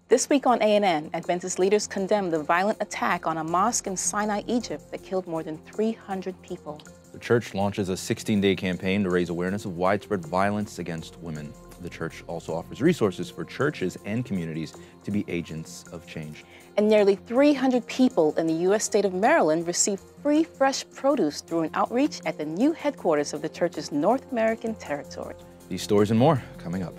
This week on ANN, Adventist leaders condemn the violent attack on a mosque in Sinai, Egypt that killed more than 300 people. The church launches a 16-day campaign to raise awareness of widespread violence against women. The church also offers resources for churches and communities to be agents of change. And nearly 300 people in the U.S. state of Maryland received free fresh produce through an outreach at the new headquarters of the church's North American territory. These stories and more coming up.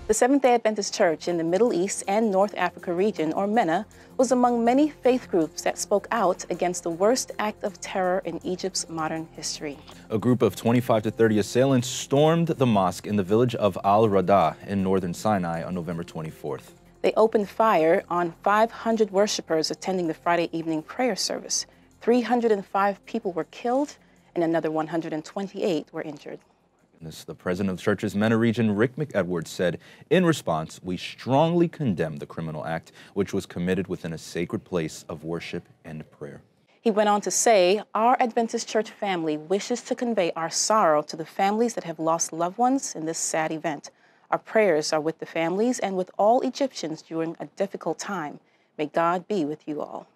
The Seventh-day Adventist Church in the Middle East and North Africa region, or MENA, was among many faith groups that spoke out against the worst act of terror in Egypt's modern history. A group of 25 to 30 assailants stormed the mosque in the village of Al-Rada in northern Sinai on November 24th. They opened fire on 500 worshipers attending the Friday evening prayer service. 305 people were killed and another 128 were injured. The president of the church's MENA region, Rick McEdwards, said, in response, we strongly condemn the criminal act, which was committed within a sacred place of worship and prayer. He went on to say, our Adventist church family wishes to convey our sorrow to the families that have lost loved ones in this sad event. Our prayers are with the families and with all Egyptians during a difficult time. May God be with you all.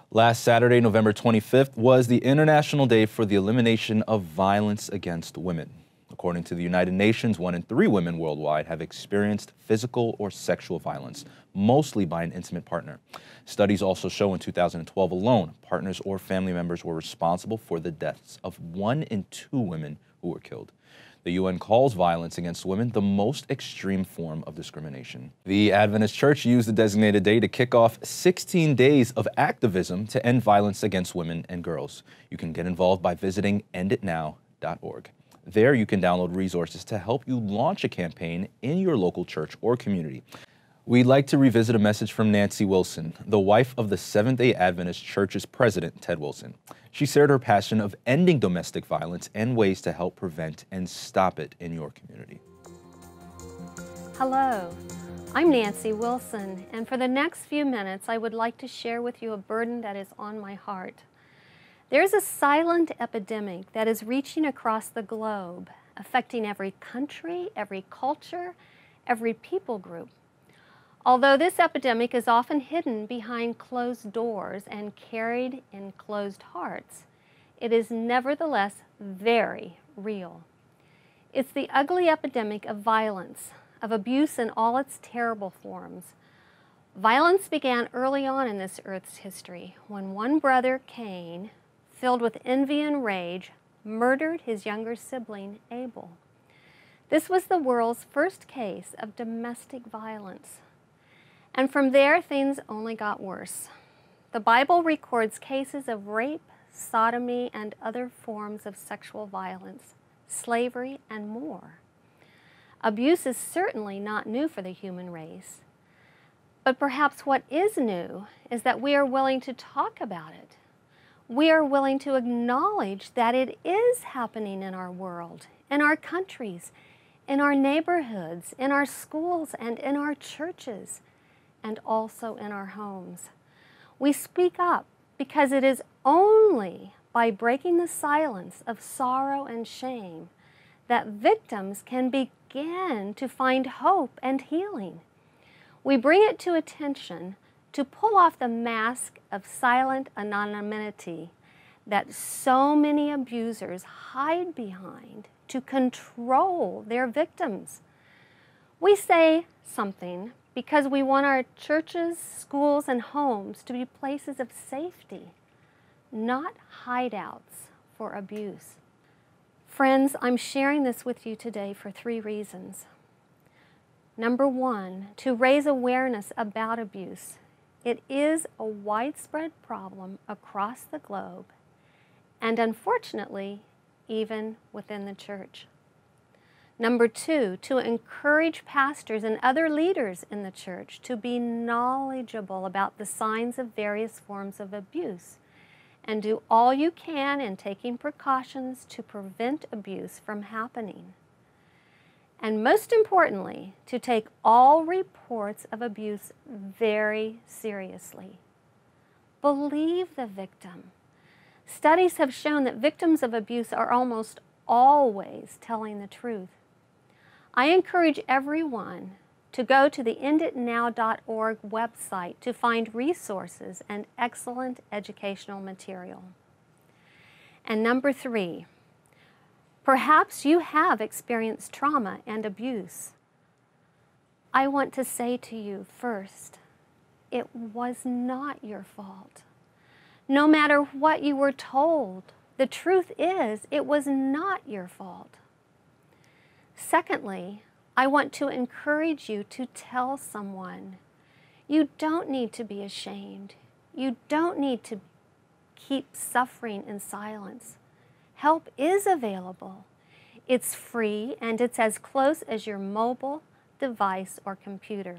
Last Saturday, November 25th, was the International Day for the Elimination of Violence Against Women. According to the United Nations, 1 in 3 women worldwide have experienced physical or sexual violence, mostly by an intimate partner. Studies also show in 2012 alone, partners or family members were responsible for the deaths of 1 in 2 women who were killed. The UN calls violence against women the most extreme form of discrimination. The Adventist Church used the designated day to kick off 16 days of activism to end violence against women and girls. You can get involved by visiting enditnow.org. There you can download resources to help you launch a campaign in your local church or community. We'd like to revisit a message from Nancy Wilson, the wife of the Seventh-day Adventist Church's president, Ted Wilson. She shared her passion of ending domestic violence and ways to help prevent and stop it in your community. Hello, I'm Nancy Wilson, and for the next few minutes, I would like to share with you a burden that is on my heart. There's a silent epidemic that is reaching across the globe, affecting every country, every culture, every people group. Although this epidemic is often hidden behind closed doors and carried in closed hearts, it is nevertheless very real. It's the ugly epidemic of violence, of abuse in all its terrible forms. Violence began early on in this earth's history when one brother, Cain, filled with envy and rage, murdered his younger sibling, Abel. This was the world's first case of domestic violence. And from there, things only got worse. The Bible records cases of rape, sodomy, and other forms of sexual violence, slavery, and more. Abuse is certainly not new for the human race. But perhaps what is new is that we are willing to talk about it. We are willing to acknowledge that it is happening in our world, in our countries, in our neighborhoods, in our schools, and in our churches, and also in our homes. We speak up because it is only by breaking the silence of sorrow and shame that victims can begin to find hope and healing. We bring it to attention to pull off the mask of silent anonymity that so many abusers hide behind to control their victims. We say something because we want our churches, schools, and homes to be places of safety, not hideouts for abuse. Friends, I'm sharing this with you today for 3 reasons. Number 1, to raise awareness about abuse. It is a widespread problem across the globe, and unfortunately, even within the church. Number 2, to encourage pastors and other leaders in the church to be knowledgeable about the signs of various forms of abuse and do all you can in taking precautions to prevent abuse from happening. And most importantly, to take all reports of abuse very seriously. Believe the victim. Studies have shown that victims of abuse are almost always telling the truth. I encourage everyone to go to the enditnow.org website to find resources and excellent educational material. And number 3, perhaps you have experienced trauma and abuse. I want to say to you first, it was not your fault. No matter what you were told, the truth is it was not your fault. Secondly, I want to encourage you to tell someone. You don't need to be ashamed. You don't need to keep suffering in silence. Help is available. It's free and it's as close as your mobile device or computer.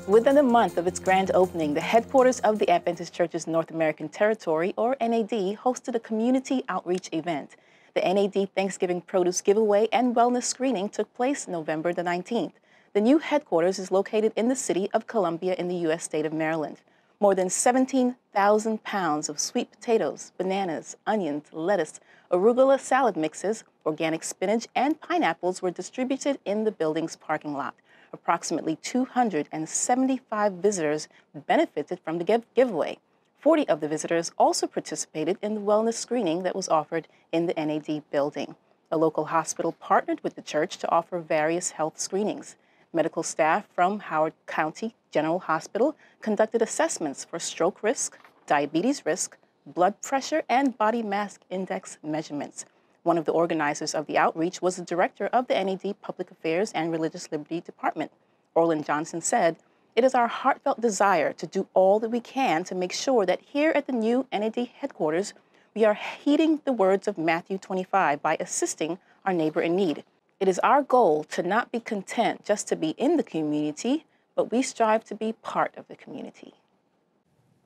Within a month of its grand opening, the headquarters of the Adventist Church's North American Territory, or NAD, hosted a community outreach event. The NAD Thanksgiving Produce Giveaway and Wellness Screening took place November the 19th. The new headquarters is located in the city of Columbia in the U.S. state of Maryland. More than 17,000 pounds of sweet potatoes, bananas, onions, lettuce, arugula salad mixes, organic spinach, and pineapples were distributed in the building's parking lot. Approximately 275 visitors benefited from the giveaway. 40 of the visitors also participated in the wellness screening that was offered in the NAD building. A local hospital partnered with the church to offer various health screenings. Medical staff from Howard County General Hospital conducted assessments for stroke risk, diabetes risk, blood pressure, and body mass index measurements. One of the organizers of the outreach was the director of the NAD Public Affairs and Religious Liberty Department. Orland Johnson said, "It is our heartfelt desire to do all that we can to make sure that here at the new NAD headquarters, we are heeding the words of Matthew 25 by assisting our neighbor in need. It is our goal to not be content just to be in the community, but we strive to be part of the community."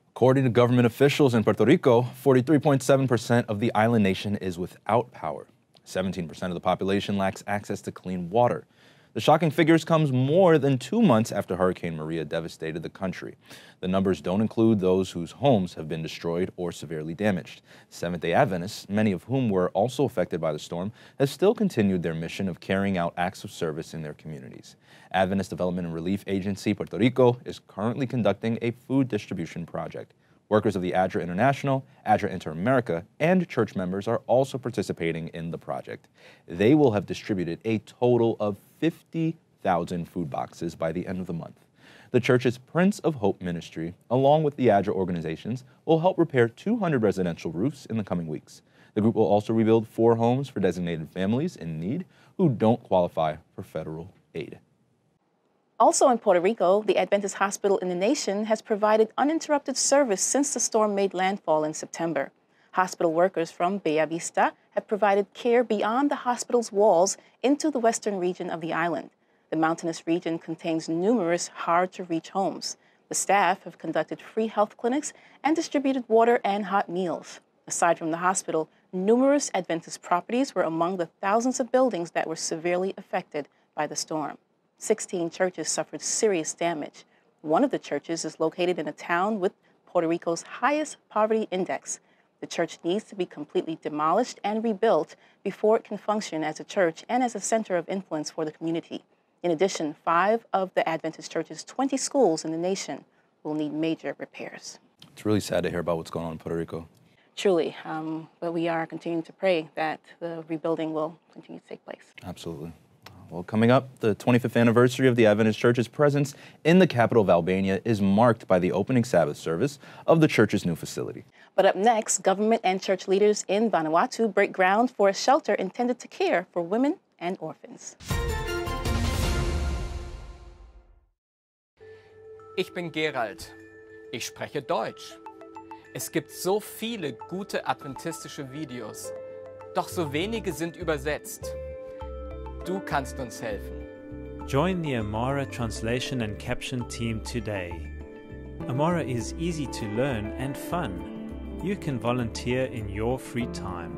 According to government officials in Puerto Rico, 43.7% of the island nation is without power. 17% of the population lacks access to clean water. The shocking figures comes more than 2 months after Hurricane Maria devastated the country. The numbers don't include those whose homes have been destroyed or severely damaged. Seventh-day Adventists, many of whom were also affected by the storm, have still continued their mission of carrying out acts of service in their communities. Adventist Development and Relief Agency Puerto Rico is currently conducting a food distribution project. Workers of the ADRA International, ADRA Inter-America, and church members are also participating in the project. They will have distributed a total of 50,000 food boxes by the end of the month. The church's Prince of Hope ministry, along with the ADRA organizations, will help repair 200 residential roofs in the coming weeks. The group will also rebuild 4 homes for designated families in need who don't qualify for federal aid. Also in Puerto Rico, the Adventist hospital in the nation has provided uninterrupted service since the storm made landfall in September. Hospital workers from Bella Vista have provided care beyond the hospital's walls into the western region of the island. The mountainous region contains numerous hard-to-reach homes. The staff have conducted free health clinics and distributed water and hot meals. Aside from the hospital, numerous Adventist properties were among the thousands of buildings that were severely affected by the storm. 16 churches suffered serious damage. One of the churches is located in a town with Puerto Rico's highest poverty index. The church needs to be completely demolished and rebuilt before it can function as a church and as a center of influence for the community. In addition, 5 of the Adventist Church's 20 schools in the nation will need major repairs. It's really sad to hear about what's going on in Puerto Rico. Truly, but we are continuing to pray that the rebuilding will continue to take place. Absolutely. Well, coming up, the 25th anniversary of the Adventist Church's presence in the capital of Albania is marked by the opening Sabbath service of the church's new facility. But up next, government and church leaders in Vanuatu break ground for a shelter intended to care for women and orphans. Ich bin Gerald. Ich spreche Deutsch. Es gibt so viele gute adventistische Videos, doch so wenige sind übersetzt. Du kannst uns helfen. Join the Amara translation and caption team today. Amara is easy to learn and fun. You can volunteer in your free time.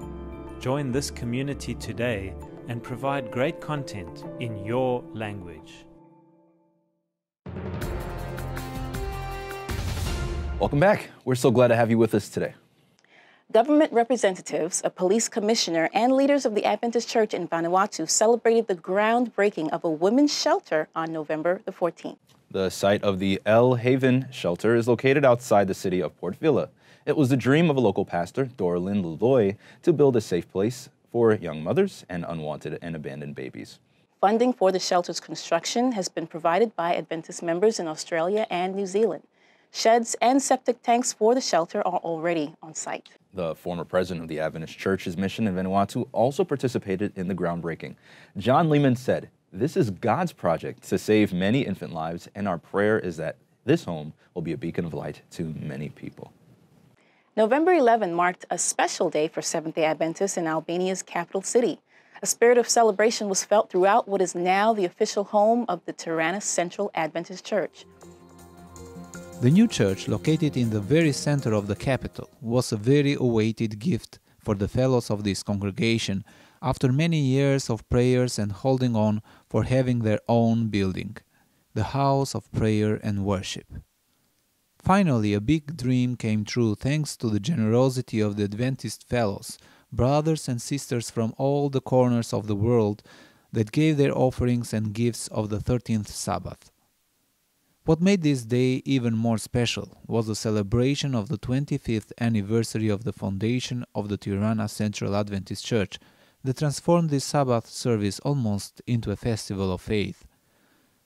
Join this community today and provide great content in your language. Welcome back. We're so glad to have you with us today. Government representatives, a police commissioner, and leaders of the Adventist Church in Vanuatu celebrated the groundbreaking of a women's shelter on November the 14th. The site of the El Haven shelter is located outside the city of Port Vila. It was the dream of a local pastor, Dorlin Luloy, to build a safe place for young mothers and unwanted and abandoned babies. Funding for the shelter's construction has been provided by Adventist members in Australia and New Zealand. Sheds and septic tanks for the shelter are already on site. The former president of the Adventist Church's mission in Vanuatu also participated in the groundbreaking. John Lehman said, "This is God's project to save many infant lives, and our prayer is that this home will be a beacon of light to many people." November 11 marked a special day for Seventh-day Adventists in Albania's capital city. A spirit of celebration was felt throughout what is now the official home of the Tirana Central Adventist Church. The new church, located in the very center of the capital, was a very awaited gift for the fellows of this congregation after many years of prayers and holding on for having their own building, the house of prayer and worship. Finally, a big dream came true thanks to the generosity of the Adventist fellows, brothers and sisters from all the corners of the world that gave their offerings and gifts of the 13th Sabbath. What made this day even more special was the celebration of the 25th anniversary of the foundation of the Tirana Central Adventist Church that transformed this Sabbath service almost into a festival of faith.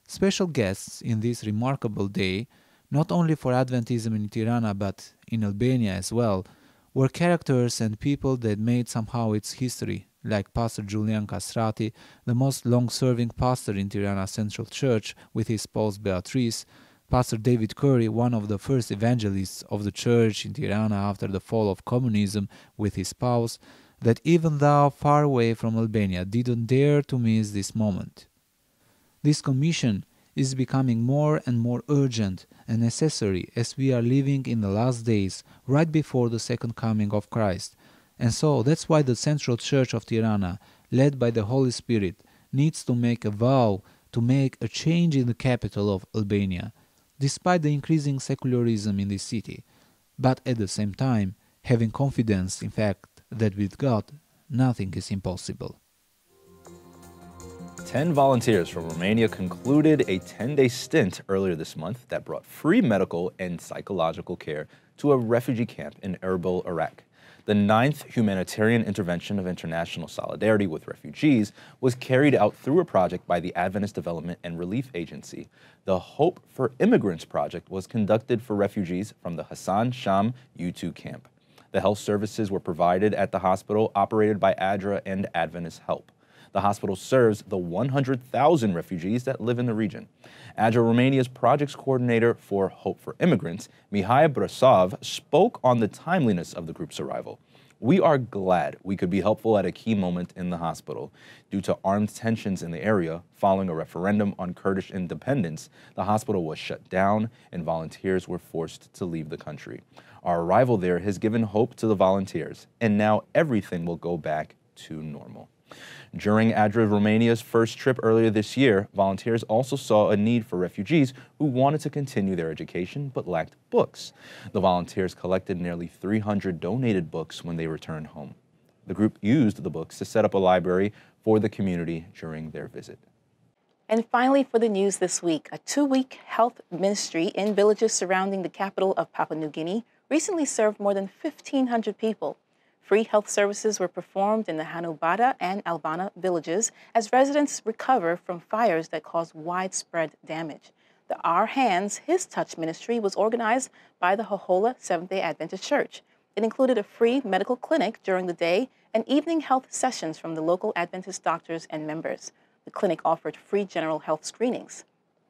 Special guests in this remarkable day, not only for Adventism in Tirana but in Albania as well, were characters and people that made somehow its history, like Pastor Julian Castrati, the most long-serving pastor in Tirana Central Church with his spouse Beatrice, Pastor David Curry, one of the first evangelists of the church in Tirana after the fall of communism with his spouse, that even though far away from Albania didn't dare to miss this moment. This commission is becoming more and more urgent and necessary as we are living in the last days, right before the second coming of Christ. And so that's why the Central Church of Tirana, led by the Holy Spirit, needs to make a vow to make a change in the capital of Albania, despite the increasing secularism in this city, but at the same time having confidence, in fact, that with God nothing is impossible. 10 volunteers from Romania concluded a 10-day stint earlier this month that brought free medical and psychological care to a refugee camp in Erbil, Iraq. The 9th humanitarian intervention of international solidarity with refugees was carried out through a project by the Adventist Development and Relief Agency. The Hope for Immigrants project was conducted for refugees from the Hassan Sham U2 camp. The health services were provided at the hospital operated by ADRA and Adventist Help. The hospital serves the 100,000 refugees that live in the region. ADRA Romania's projects coordinator for Hope for Immigrants, Mihai Brasov, spoke on the timeliness of the group's arrival. "We are glad we could be helpful at a key moment in the hospital. Due to armed tensions in the area following a referendum on Kurdish independence, the hospital was shut down and volunteers were forced to leave the country. Our arrival there has given hope to the volunteers, and now everything will go back to normal." During ADRA Romania's first trip earlier this year, volunteers also saw a need for refugees who wanted to continue their education but lacked books. The volunteers collected nearly 300 donated books when they returned home. The group used the books to set up a library for the community during their visit. And finally, for the news this week, a 2-week health ministry in villages surrounding the capital of Papua New Guinea recently served more than 1,500 people. Free health services were performed in the Hanubada and Albana villages as residents recover from fires that caused widespread damage. The Our Hands, His Touch ministry was organized by the Hohola Seventh-day Adventist Church. It included a free medical clinic during the day and evening health sessions from the local Adventist doctors and members. The clinic offered free general health screenings.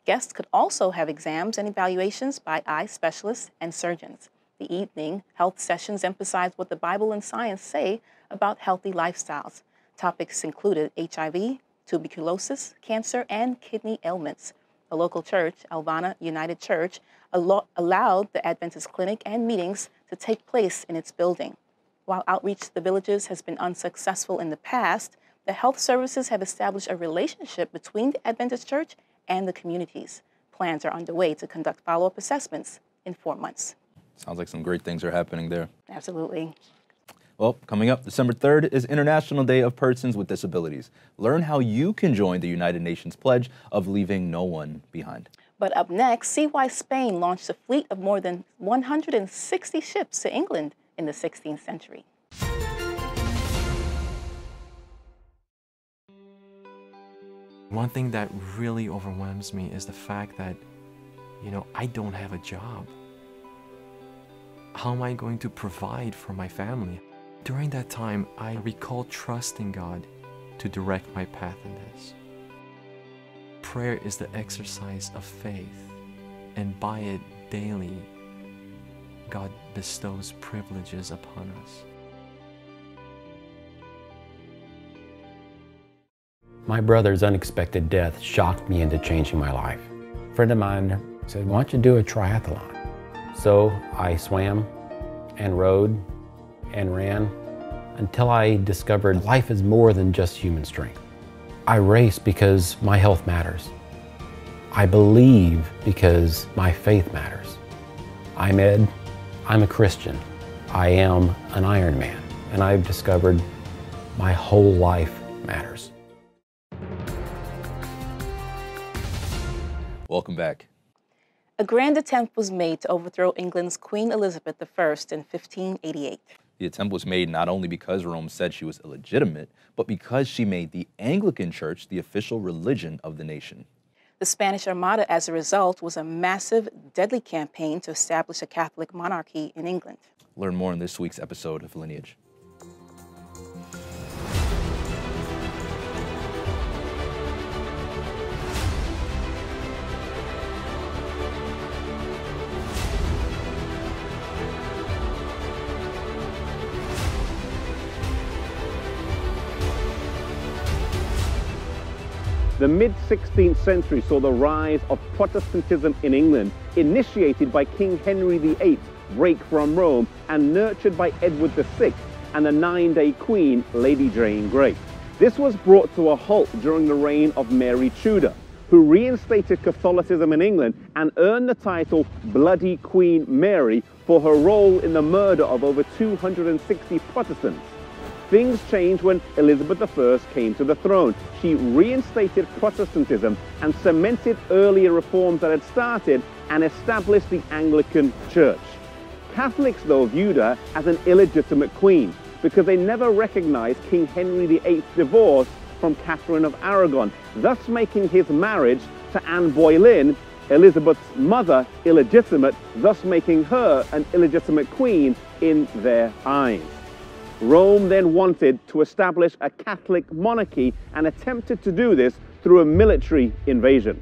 Guests could also have exams and evaluations by eye specialists and surgeons. The evening health sessions emphasized what the Bible and science say about healthy lifestyles. Topics included HIV, tuberculosis, cancer, and kidney ailments. A local church, Albana United Church, allowed the Adventist clinic and meetings to take place in its building. While outreach to the villages has been unsuccessful in the past, the health services have established a relationship between the Adventist Church and the communities. Plans are underway to conduct follow-up assessments in 4 months. Sounds like some great things are happening there. Absolutely. Well, coming up December 3rd is International Day of Persons with Disabilities. Learn how you can join the United Nations pledge of leaving no one behind. But up next, see why Spain launched a fleet of more than 160 ships to England in the 16th century. One thing that really overwhelms me is the fact that, I don't have a job. How am I going to provide for my family? During that time, I recall trusting God to direct my path in this. Prayer is the exercise of faith, and by it daily, God bestows privileges upon us. My brother's unexpected death shocked me into changing my life. A friend of mine said, "Why don't you do a triathlon?" So I swam and rode and ran until I discovered life is more than just human strength. I race because my health matters. I believe because my faith matters. I'm Ed. I'm a Christian. I am an Ironman, and I've discovered my whole life matters. Welcome back. A grand attempt was made to overthrow England's Queen Elizabeth I in 1588. The attempt was made not only because Rome said she was illegitimate, but because she made the Anglican Church the official religion of the nation. The Spanish Armada, as a result, was a massive, deadly campaign to establish a Catholic monarchy in England. Learn more in this week's episode of Lineage. The mid-16th century saw the rise of Protestantism in England, initiated by King Henry VIII's break from Rome and nurtured by Edward VI and the 9-day Queen, Lady Jane Grey. This was brought to a halt during the reign of Mary Tudor, who reinstated Catholicism in England and earned the title Bloody Queen Mary for her role in the murder of over 260 Protestants. Things changed when Elizabeth I came to the throne. She reinstated Protestantism and cemented earlier reforms that had started and established the Anglican Church. Catholics, though, viewed her as an illegitimate queen because they never recognized King Henry VIII's divorce from Catherine of Aragon, thus making his marriage to Anne Boleyn, Elizabeth's mother, illegitimate, thus making her an illegitimate queen in their eyes. Rome then wanted to establish a Catholic monarchy and attempted to do this through a military invasion.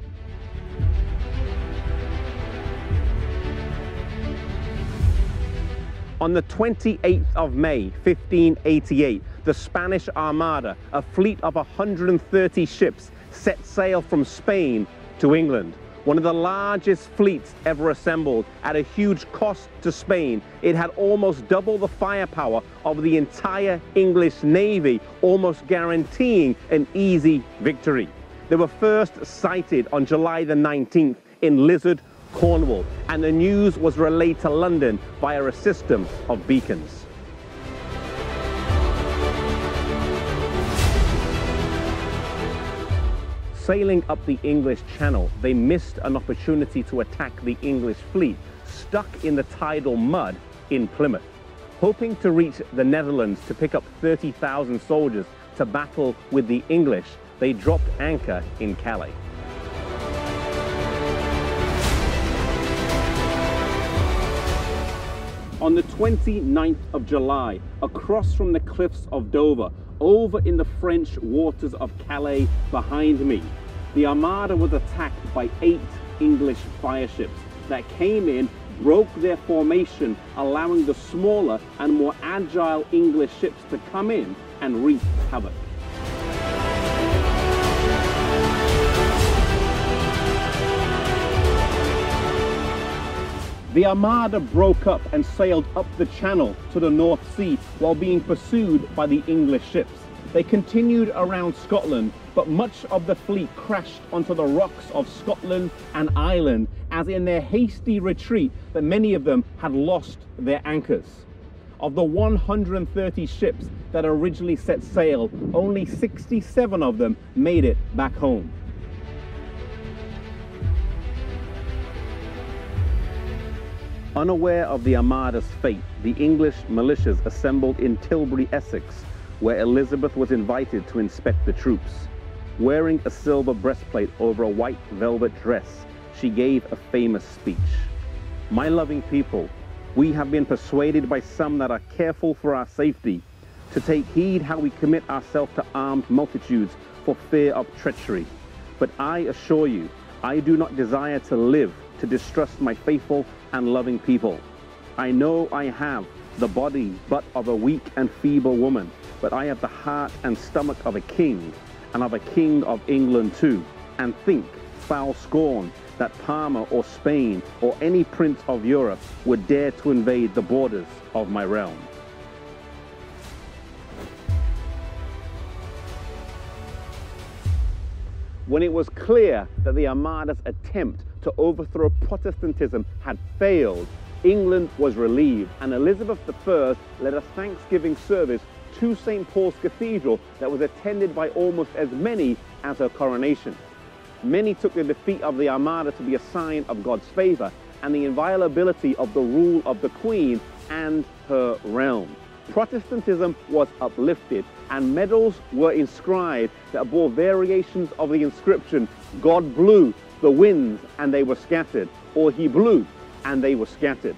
On the 28th of May, 1588, the Spanish Armada, a fleet of 130 ships, set sail from Spain to England. One of the largest fleets ever assembled at a huge cost to Spain. It had almost double the firepower of the entire English Navy, almost guaranteeing an easy victory. They were first sighted on July the 19th in Lizard, Cornwall, and the news was relayed to London via a system of beacons. Sailing up the English Channel, they missed an opportunity to attack the English fleet, stuck in the tidal mud in Plymouth. Hoping to reach the Netherlands to pick up 30,000 soldiers to battle with the English, they dropped anchor in Calais. On the 29th of July, across from the cliffs of Dover, over in the French waters of Calais behind me, the Armada was attacked by 8 English fireships that came in, broke their formation, allowing the smaller and more agile English ships to come in and wreak havoc. The Armada broke up and sailed up the Channel to the North Sea while being pursued by the English ships. They continued around Scotland, but much of the fleet crashed onto the rocks of Scotland and Ireland, as in their hasty retreat that many of them had lost their anchors. Of the 130 ships that originally set sail, only 67 of them made it back home. Unaware of the Armada's fate, the English militias assembled in Tilbury, Essex, where Elizabeth was invited to inspect the troops. Wearing a silver breastplate over a white velvet dress, she gave a famous speech. "My loving people, we have been persuaded by some that are careful for our safety to take heed how we commit ourselves to armed multitudes for fear of treachery. But I assure you, I do not desire to live to distrust my faithful and loving people. I know I have the body but of a weak and feeble woman, but I have the heart and stomach of a king, and of a king of England too, and think foul scorn that Parma or Spain or any prince of Europe would dare to invade the borders of my realm." When it was clear that the Armada's attempt to overthrow Protestantism had failed, England was relieved, and Elizabeth I led a Thanksgiving service to St. Paul's Cathedral that was attended by almost as many as her coronation. Many took the defeat of the Armada to be a sign of God's favor and the inviolability of the rule of the Queen and her realm. Protestantism was uplifted, and medals were inscribed that bore variations of the inscription, "God blew the winds and they were scattered," or "He blew and they were scattered."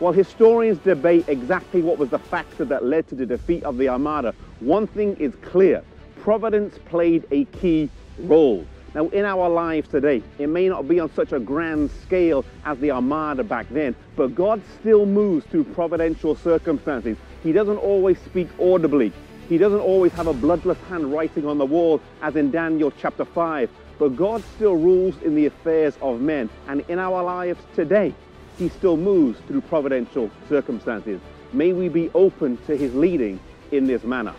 While historians debate exactly what was the factor that led to the defeat of the Armada, one thing is clear: Providence played a key role. Now, in our lives today, it may not be on such a grand scale as the Armada back then, but God still moves through providential circumstances. He doesn't always speak audibly. He doesn't always have a bloodless hand writing on the wall, as in Daniel chapter 5. But God still rules in the affairs of men, and in our lives today, He still moves through providential circumstances. May we be open to His leading in this manner.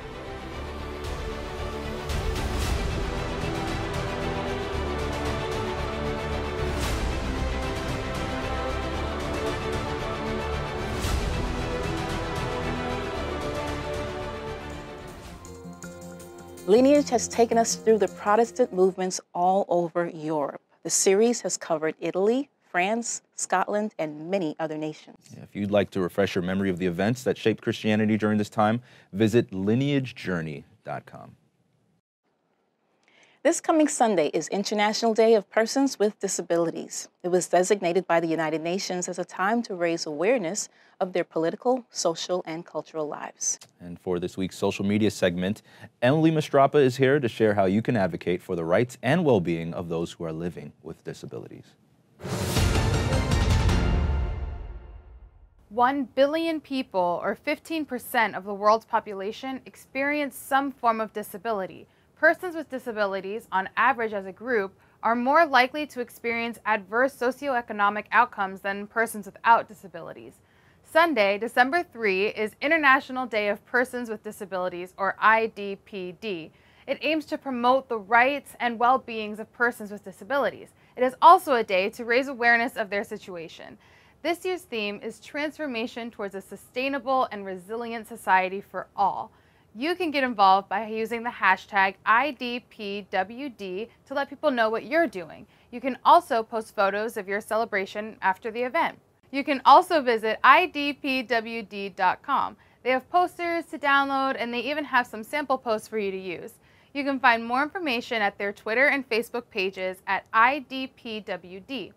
Lineage has taken us through the Protestant movements all over Europe. The series has covered Italy, France, Scotland, and many other nations. If you'd like to refresh your memory of the events that shaped Christianity during this time, visit lineagejourney.com. This coming Sunday is International Day of Persons with Disabilities. It was designated by the United Nations as a time to raise awareness of their political, social, and cultural lives. And for this week's social media segment, Emily Mastrapa is here to share how you can advocate for the rights and well-being of those who are living with disabilities. 1 billion people, or 15% of the world's population, experience some form of disability. Persons with disabilities, on average as a group, are more likely to experience adverse socioeconomic outcomes than persons without disabilities. Sunday, December 3, is International Day of Persons with Disabilities, or IDPD. It aims to promote the rights and well-beings of persons with disabilities. It is also a day to raise awareness of their situation. This year's theme is Transformation Towards a Sustainable and Resilient Society for All. You can get involved by using the hashtag IDPWD to let people know what you're doing. You can also post photos of your celebration after the event. You can also visit idpwd.com. They have posters to download, and they even have some sample posts for you to use. You can find more information at their Twitter and Facebook pages at IDPWD.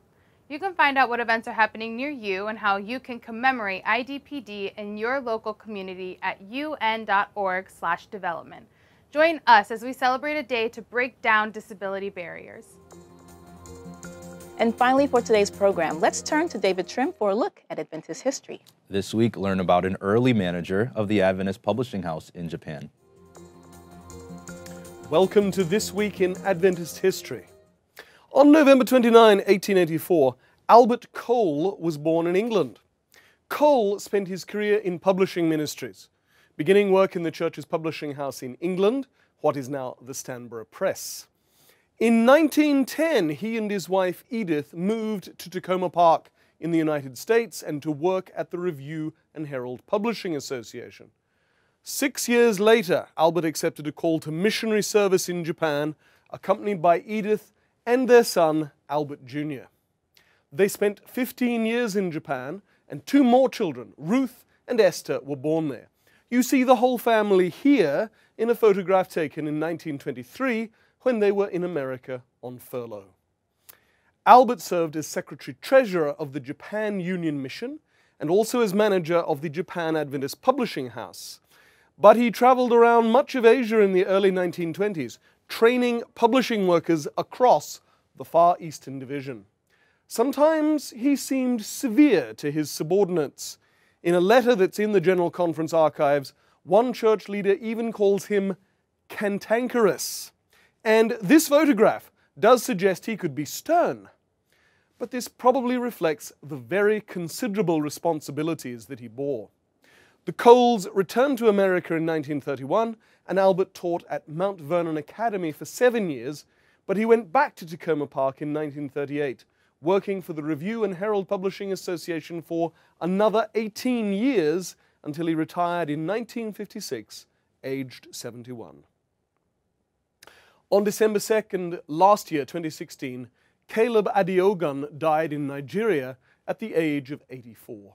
You can find out what events are happening near you and how you can commemorate IDPD in your local community at un.org/development. Join us as we celebrate a day to break down disability barriers. And finally, for today's program, let's turn to David Trim for a look at Adventist history. This week, learn about an early manager of the Adventist publishing house in Japan. Welcome to This Week in Adventist History. On November 29, 1884, Albert Cole was born in England. Cole spent his career in publishing ministries, beginning work in the church's publishing house in England, what is now the Stanborough Press. In 1910, he and his wife Edith moved to Tacoma Park in the United States and to work at the Review and Herald Publishing Association. 6 years later, Albert accepted a call to missionary service in Japan, accompanied by Edith and their son, Albert Jr. They spent 15 years in Japan, and 2 more children, Ruth and Esther, were born there. You see the whole family here in a photograph taken in 1923 when they were in America on furlough. Albert served as Secretary-Treasurer of the Japan Union Mission and also as manager of the Japan Adventist Publishing House. But he traveled around much of Asia in the early 1920s, training publishing workers across the Far Eastern Division. Sometimes he seemed severe to his subordinates. In a letter that's in the General Conference archives, one church leader even calls him cantankerous. And this photograph does suggest he could be stern. But this probably reflects the very considerable responsibilities that he bore. The Coles returned to America in 1931, and Albert taught at Mount Vernon Academy for 7 years, but he went back to Tacoma Park in 1938, working for the Review and Herald Publishing Association for another 18 years until he retired in 1956, aged 71. On December 2nd last year, 2016, Caleb Adeogun died in Nigeria at the age of 84.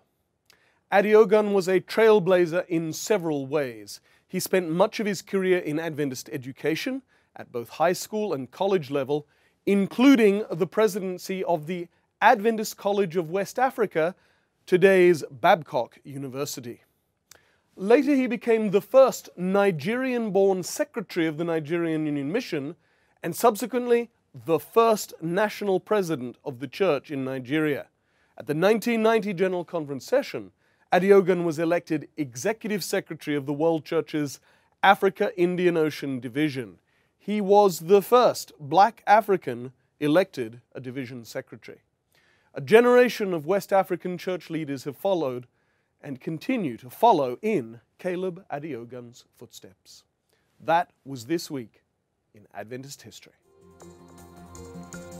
Adeogun was a trailblazer in several ways. He spent much of his career in Adventist education at both high school and college level, including the presidency of the Adventist College of West Africa, today's Babcock University. Later he became the first Nigerian-born secretary of the Nigerian Union Mission and subsequently the first national president of the church in Nigeria. At the 1990 General Conference session, Adeogun was elected executive secretary of the World Church's Africa-Indian Ocean Division. He was the first black African elected a division secretary. A generation of West African church leaders have followed and continue to follow in Caleb Adeogun's footsteps. That was this week in Adventist history.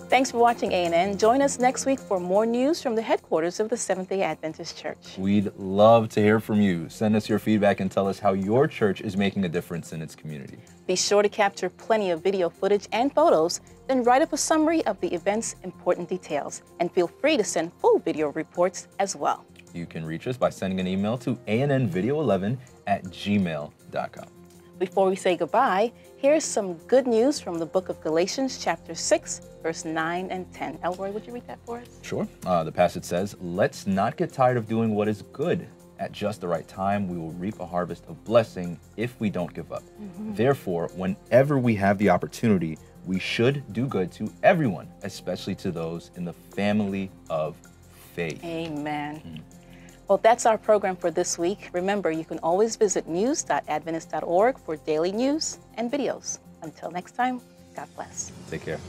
Thanks for watching ANN. Join us next week for more news from the headquarters of the Seventh-day Adventist Church. We'd love to hear from you. Send us your feedback and tell us how your church is making a difference in its community. Be sure to capture plenty of video footage and photos, then write up a summary of the event's important details. And feel free to send full video reports as well. You can reach us by sending an email to annvideo11@gmail.com. Before we say goodbye, here's some good news from the book of Galatians, chapter 6, verse 9 and 10. Elroy, would you read that for us? Sure. The passage says, "Let's not get tired of doing what is good. At just the right time, we will reap a harvest of blessing if we don't give up. Therefore, whenever we have the opportunity, we should do good to everyone, especially to those in the family of faith." Amen. Well, that's our program for this week. Remember, you can always visit news.adventist.org for daily news and videos. Until next time, God bless. Take care.